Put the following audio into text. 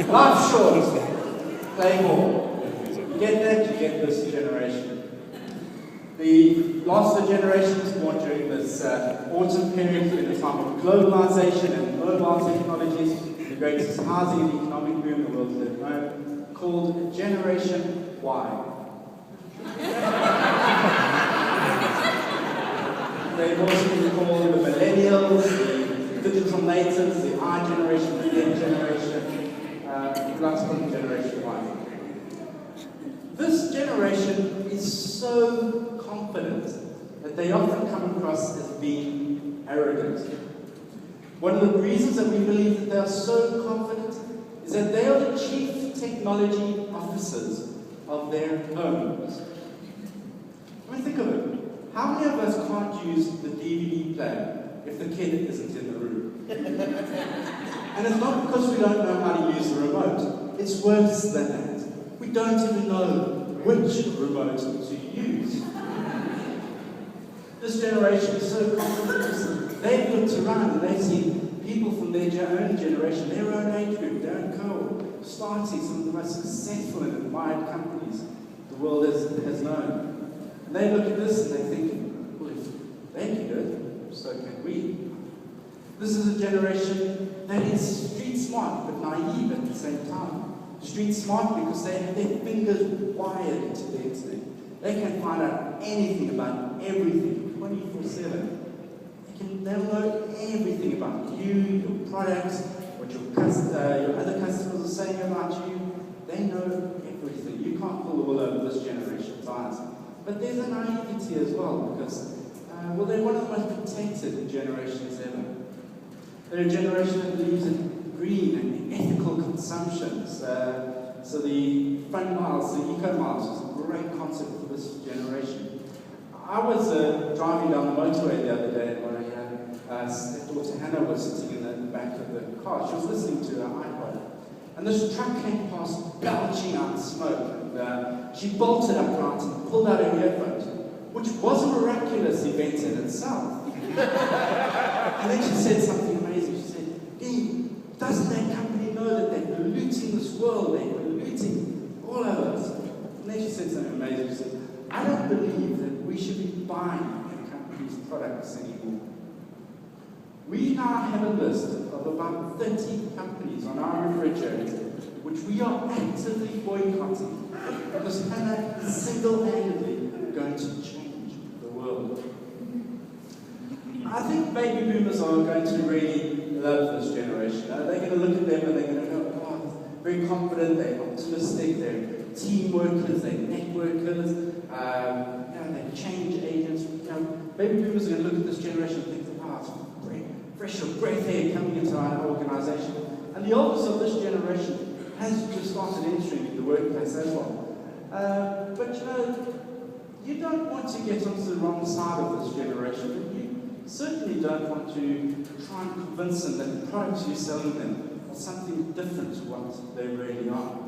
Life short, play more. You get that, you get this generation. The last of the generations born during this autumn period, in a time of globalization and mobile technologies, the greatest housing and economic boom the world has ever known, called Generation Y. They've also been called the Millennials, the digital natives, the I generation, the Z generation, let's call them Generation Y. This generation is so confident that they often come across as being arrogant. One of the reasons that we believe that they are so confident is that they are the chief technology officers of their homes. I mean, think of it. How many of us can't use the DVD player if the kid isn't in the room? And it's not because we don't know how to use the remote. It's worse than that. We don't even know which remote to use. This generation is so confident because they've looked around and they've seen people from their own generation, their own age group, their own cohort, starting some of the most successful and admired companies the world has known. And they look at this and they think, well, if they can do it, so can we. This is a generation that is street smart but naive at the same time. Street smart because they have their fingers wired into the internet. They can find out anything about everything 24/7. They'll know everything about you, your products, what your other customers are saying about you. They know everything. You can't pull the wool over this generation's eyes. But there's a naivety as well because, they're one of the most protected generations ever. They're a generation that believes in green and ethical consumptions. So the fun miles, the eco miles, is a great concept for this generation. I was driving down the motorway the other day and my daughter Hannah was sitting in the back of the car. She was listening to her iPod. And this truck came past belching out smoke. And she bolted upright and pulled out her earphones, which was a miraculous event in itself. And then she said something amazing. She said, Dean, doesn't that company know that they're polluting this world? They're polluting all of us. And then she said something amazing. She said, I don't believe that we should be buying the company's products anymore. We now have a list of about 30 companies on our refrigerator which we are actively boycotting because Hannah is single-handedly going to change the world. I think baby boomers are going to really love this generation. They're going to look at them and they're going to go, oh, very confident, they're optimistic, they're team workers, they're networkers, they're change agents. Baby boomers are going to look at this generation and think, wow, it's fresh of breath air coming into our organization. And the oldest of this generation has just started entering the workplace as well. But you don't want to get onto the wrong side of this generation. You certainly don't want to try and convince them that the products you're selling them are something different to what they really are.